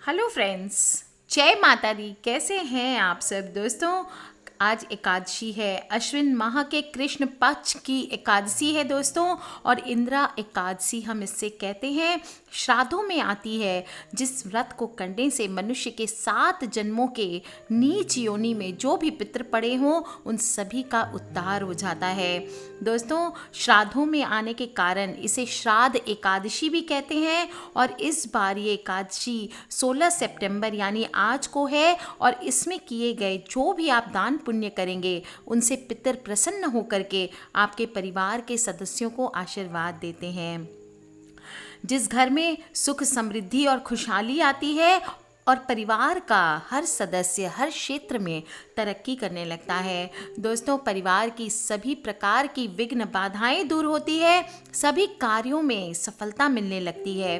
Hello friends, जय माता दी। कैसे हैं आप सब दोस्तों। आज एकादशी है, अश्विन माह के कृष्ण पक्ष की एकादशी है दोस्तों। और इंद्रा एकादशी हम इससे कहते हैं। श्राद्धों में आती है, जिस व्रत को करने से मनुष्य के 7 जन्मों के नीच योनि में जो भी पितृ पड़े हों उन सभी का उद्धार हो जाता है दोस्तों। श्राद्धों में आने के कारण इसे श्राद्ध एकादशी भी कहते हैं। और इस बार ये एकादशी 16 सितंबर यानी आज को है। और इसमें किए गए जो भी आप दान पुण्य करेंगे उनसे पितर प्रसन्न होकर के आपके परिवार के सदस्यों को आशीर्वाद देते हैं। जिस घर में सुख समृद्धि और खुशहाली आती है और परिवार का हर सदस्य हर क्षेत्र में तरक्की करने लगता है दोस्तों, परिवार की सभी प्रकार की विघ्न बाधाएं दूर होती है, सभी कार्यों में सफलता मिलने लगती है।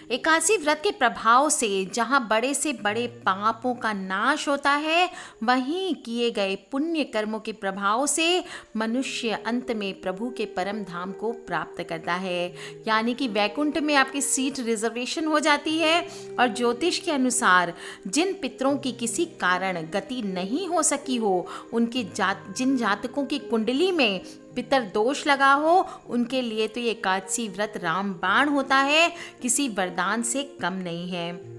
एकादशी व्रत के प्रभाव से जहाँ बड़े से बड़े पापों का नाश होता है, वहीं किए गए पुण्य कर्मों के प्रभाव से मनुष्य अंत में प्रभु के परम धाम को प्राप्त करता है, यानी कि वैकुंठ में आपकी सीट रिजर्वेशन हो जाती है। और ज्योतिष के अनुसार जिन पितरों की किसी कारण गति नहीं हो सकी हो, उनकी जिन जातकों की कुंडली में पितर दोष लगा हो, उनके लिए तो ये एकादशी व्रत रामबाण होता है, किसी वरदान से कम नहीं है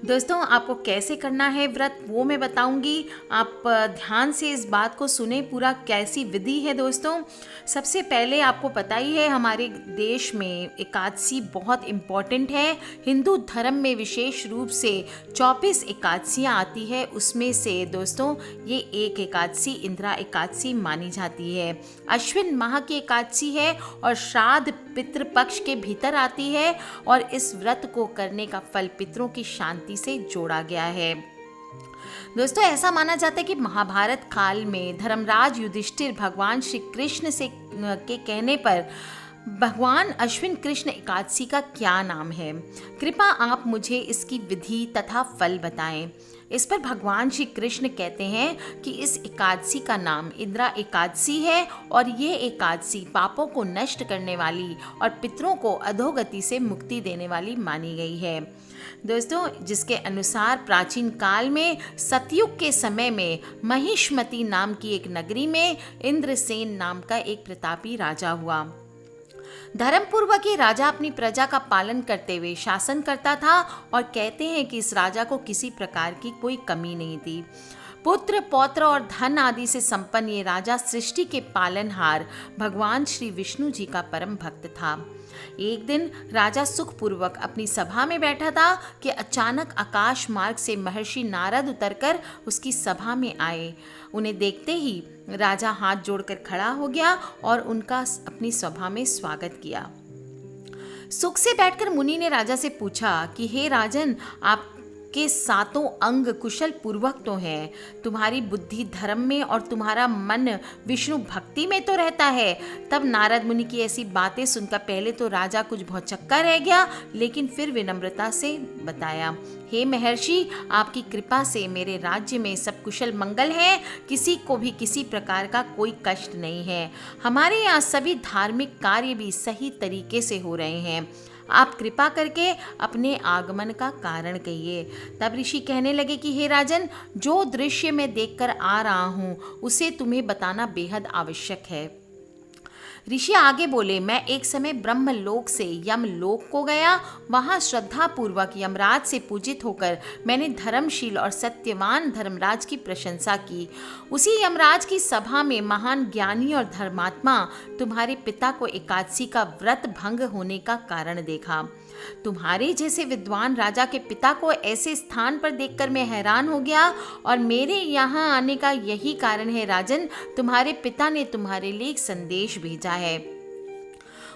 दोस्तों। आपको कैसे करना है व्रत वो मैं बताऊंगी, आप ध्यान से इस बात को सुने, पूरा कैसी विधि है दोस्तों। सबसे पहले आपको पता ही है हमारे देश में एकादशी बहुत इम्पॉर्टेंट है। हिंदू धर्म में विशेष रूप से 24 एकादशियाँ आती है, उसमें से दोस्तों ये एक एकादशी इंदिरा एकादशी मानी जाती है। अश्विन माह की एकादशी है और श्राद्ध पितृपक्ष के भीतर आती है। और इस व्रत को करने का फल पितरों की शांति से जोड़ा गया है दोस्तों। ऐसा माना जाता है कि महाभारत काल में धर्मराज युधिष्ठिर भगवान श्री कृष्ण से के कहने पर भगवान अश्विन कृष्ण एकादशी का क्या नाम है, कृपा आप मुझे इसकी विधि तथा फल बताएं। इस पर भगवान श्री कृष्ण कहते हैं कि इस एकादशी का नाम इंदिरा एकादशी है और ये एकादशी पापों को नष्ट करने वाली और पितरों को अधोगति से मुक्ति देने वाली मानी गई है दोस्तों। जिसके अनुसार प्राचीन काल में सतयुग के समय में महिष्मती नाम की एक नगरी में इंद्रसेन नाम का एक प्रतापी राजा हुआ। धर्मपूर्वक ये राजा अपनी प्रजा का पालन करते हुए शासन करता था और कहते हैं कि इस राजा को किसी प्रकार की कोई कमी नहीं थी। पुत्र पौत्र और धन आदि से संपन्न ये राजा सृष्टि के पालनहार भगवान श्री विष्णु जी का परम भक्त था। एक दिन राजा सुखपूर्वक अपनी सभा में बैठा था कि अचानक आकाश मार्ग से महर्षि नारद उतरकर उसकी सभा में आए। उन्हें देखते ही राजा हाथ जोड़कर खड़ा हो गया और उनका अपनी सभा में स्वागत किया। सुख से बैठकर मुनि ने राजा से पूछा कि हे राजन, आप के 7 अंग कुशल पूर्वक तो हैं, तुम्हारी बुद्धि धर्म में और तुम्हारा मन विष्णु भक्ति में तो रहता है। तब नारद मुनि की ऐसी बातें सुनकर पहले तो राजा कुछ भौचक्का रह गया, लेकिन फिर विनम्रता से बताया, हे महर्षि, आपकी कृपा से मेरे राज्य में सब कुशल मंगल है, किसी को भी किसी प्रकार का कोई कष्ट नहीं है। हमारे यहाँ सभी धार्मिक कार्य भी सही तरीके से हो रहे हैं। आप कृपा करके अपने आगमन का कारण कहिए। तब ऋषि कहने लगे कि हे राजन, जो दृश्य मैं देखकर आ रहा हूँ उसे तुम्हें बताना बेहद आवश्यक है। ऋषि आगे बोले, मैं एक समय ब्रह्मलोक से यमलोक को गया। वहाँ श्रद्धा पूर्वक यमराज से पूजित होकर मैंने धर्मशील और सत्यवान धर्मराज की प्रशंसा की। उसी यमराज की सभा में महान ज्ञानी और धर्मात्मा तुम्हारे पिता को एकादशी का व्रत भंग होने का कारण देखा। तुम्हारे जैसे विद्वान राजा के पिता को ऐसे स्थान पर देखकर मैं हैरान हो गया और मेरे यहाँ आने का यही कारण है राजन, तुम्हारे पिता ने तुम्हारे लिए एक संदेश भेजा है।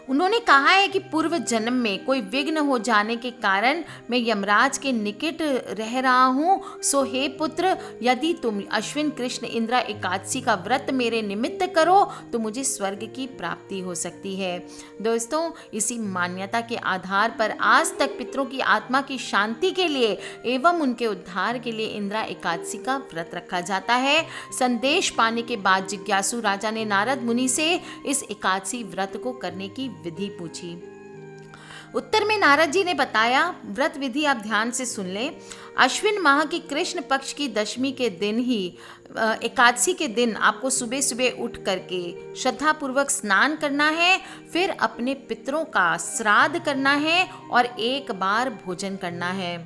उन्होंने कहा है कि पूर्व जन्म में कोई विघ्न हो जाने के कारण मैं यमराज के निकट रह रहा हूँ। सो हे पुत्र, यदि तुम अश्विन कृष्ण इंदिरा एकादशी का व्रत मेरे निमित्त करो तो मुझे स्वर्ग की प्राप्ति हो सकती है। दोस्तों, इसी मान्यता के आधार पर आज तक पितरों की आत्मा की शांति के लिए एवं उनके उद्धार के लिए इंदिरा एकादशी का व्रत रखा जाता है। संदेश पाने के बाद जिज्ञासु राजा ने नारद मुनि से इस एकादशी व्रत को करने की विधि पूछी। उत्तर में नारद जी ने बताया, व्रत विधि आप ध्यान से सुन लें। अश्विन माह की कृष्ण पक्ष की दशमी के दिन ही एकादशी के दिन आपको सुबह सुबह उठ करके श्रद्धापूर्वक स्नान करना है, फिर अपने पितरों का श्राद्ध करना है और एक बार भोजन करना है।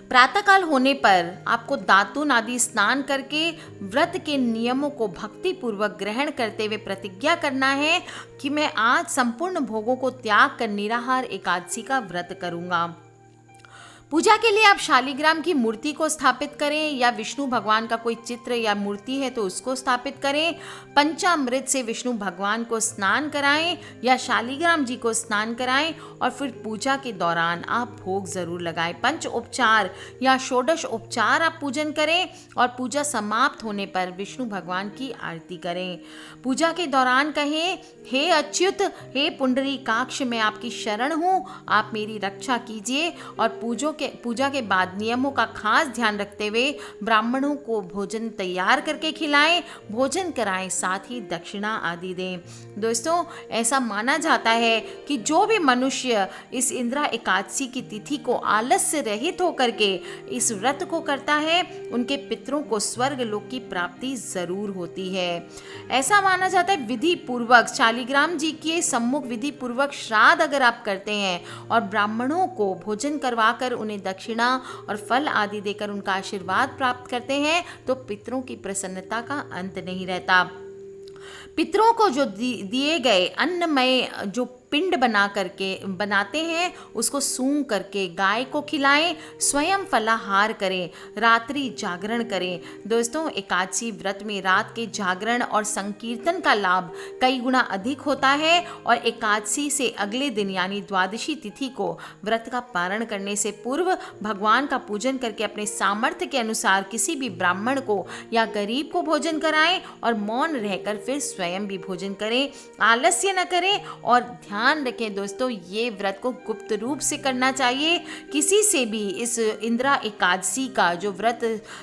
प्रातःकाल होने पर आपको दातून आदि स्नान करके व्रत के नियमों को भक्ति पूर्वक ग्रहण करते हुए प्रतिज्ञा करना है कि मैं आज संपूर्ण भोगों को त्याग कर निराहार एकादशी का व्रत करूंगा। पूजा के लिए आप शालिग्राम की मूर्ति को स्थापित करें या विष्णु भगवान का कोई चित्र या मूर्ति है तो उसको स्थापित करें। पंचामृत से विष्णु भगवान को स्नान कराएं या शालिग्राम जी को स्नान कराएं और फिर पूजा के दौरान आप भोग जरूर लगाएं। पंच उपचार या षोडश उपचार आप पूजन करें और पूजा समाप्त होने पर विष्णु भगवान की आरती करें। पूजा के दौरान कहें, हे अच्युत, हे पुंडरीकाक्ष, मैं आपकी शरण हूँ, आप मेरी रक्षा कीजिए। और पूजा के बाद नियमों का खास ध्यान रखते हुए ब्राह्मणों को भोजन तैयार करके खिलाएं, भोजन कराएं, साथ ही दक्षिणा आदि दें। दोस्तों, ऐसा माना जाता है कि जो भी मनुष्य इस इंद्रा एकादशी की तिथि को आलस्य रहित होकर के इस व्रत को करता है, उनके पितरों को स्वर्ग लोक की प्राप्ति जरूर होती है। ऐसा माना जाता है विधि पूर्वक शालिग्राम जी के सम्मुख विधि पूर्वक श्राद्ध अगर आप करते हैं और ब्राह्मणों को भोजन करवाकर उन्हें दक्षिणा और फल आदि देकर उनका आशीर्वाद प्राप्त करते हैं तो पितरों की प्रसन्नता का अंत नहीं रहता। पितरों को जो दिए गए अन्नमय जो पिंड बनाते हैं उसको सूंघ करके गाय को खिलाएं, स्वयं फलाहार करें, रात्रि जागरण करें। दोस्तों, एकादशी व्रत में रात के जागरण और संकीर्तन का लाभ कई गुना अधिक होता है और एकादशी से अगले दिन यानी द्वादशी तिथि को व्रत का पारण करने से पूर्व भगवान का पूजन करके अपने सामर्थ्य के अनुसार किसी भी ब्राह्मण को या गरीब को भोजन कराएं और मौन रहकर फिर स्वयं भी भोजन करें। आलस्य न करें और ध्यान रखें दोस्तों, ये व्रत को गुप्त रूप से करना चाहिए। किसी से भी इस इंद्रा एकादशी का जो व्रत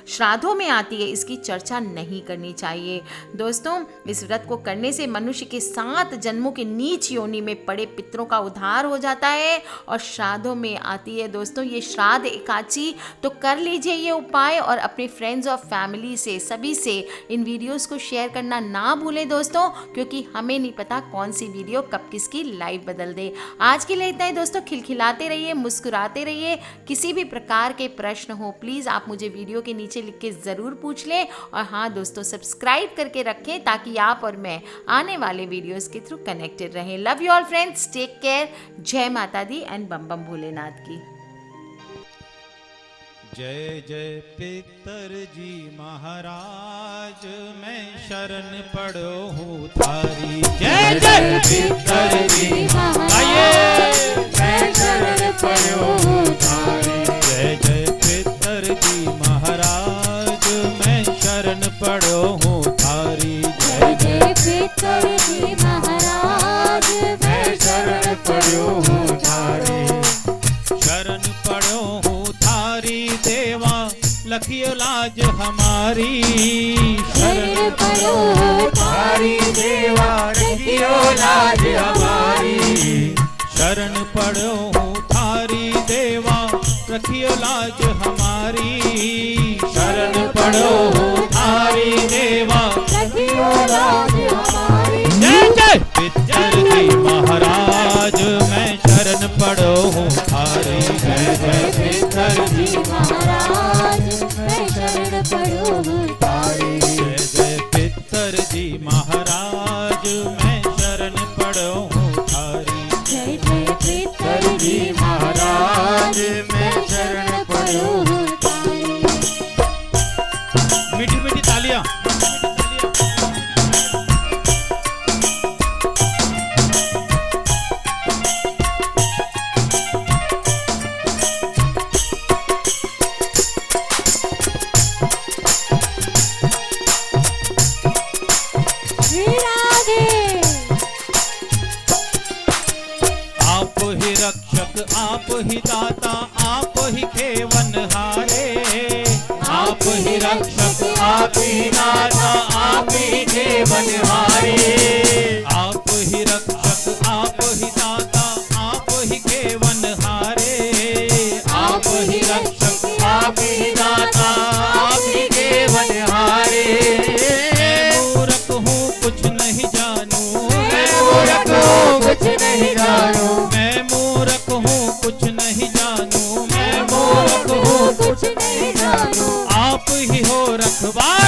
श्राद्धों में आती है इसकी चर्चा नहीं करनी चाहिए। दोस्तों, इस व्रत को करने से मनुष्य के 7 जन्मों के नीच योनि में पड़े पितरों का उद्धार हो जाता है और श्राद्धों में आती है दोस्तों ये श्राद्ध एकादशी। तो कर लीजिए ये उपाय और अपने फ्रेंड्स और फैमिली से सभी से इन वीडियोस को शेयर करना ना भूलें दोस्तों, क्योंकि हमें नहीं पता कौन सी वीडियो कब किसकी लाइफ बदल दे। आज के लिए इतना ही दोस्तों। खिलखिलाते रहिए, मुस्कुराते रहिए। किसी भी प्रकार के प्रश्न हो प्लीज़ आप मुझे वीडियो के नीचे लिख के ज़रूर पूछ लें। और हाँ दोस्तों, सब्सक्राइब करके रखें ताकि आप और मैं आने वाले वीडियोस के थ्रू कनेक्टेड रहें। Love you all friends, take care. जय माता दी एंड बम बम भोलेनाथ की। जय जय पितरजी महाराज, मैं शरण पड़ो हूँ थारी। जय जय पितरजी महाराज, मैं शरण पड़ो हूँ थारी। जय जय पितरजी महाराज, मैं शरण पड़ो हूँ थारी। जय जय पितरजी महाराज, मैं शरण पड़ो हूँ थारी। शरण पड़ो हूँ थारी देवा, लखियो लाज हमारी। शरण पड़ो थारी देवा, लखियो लाज हमारी। शरण पड़ो थारी देवा, रखियो लाज हमारी। शरण पड़ो थारी देवा, रखियो लाज हमारी। जय जय पितरजी महाराज, मैं शरण पड़ो हूँ थारी। जय जय पितरजी महाराज, मैं शरण पड़ो हूँ थारी। जय जय पितरजी महाराज, मैं शरण पड़ो हूँ थारी। जय जय पितरजी महाराज, मैं शरण पड़ो हूँ थारी। मीठी मीठी तालियां। आप ही दाता, आप ही खेवनहारे। आप ही रक्षक, आप ही दाता, आप ही खेवनहारे। आप ही रक्षक, आप ही दाता, आप ही आप ही हो रखवाला।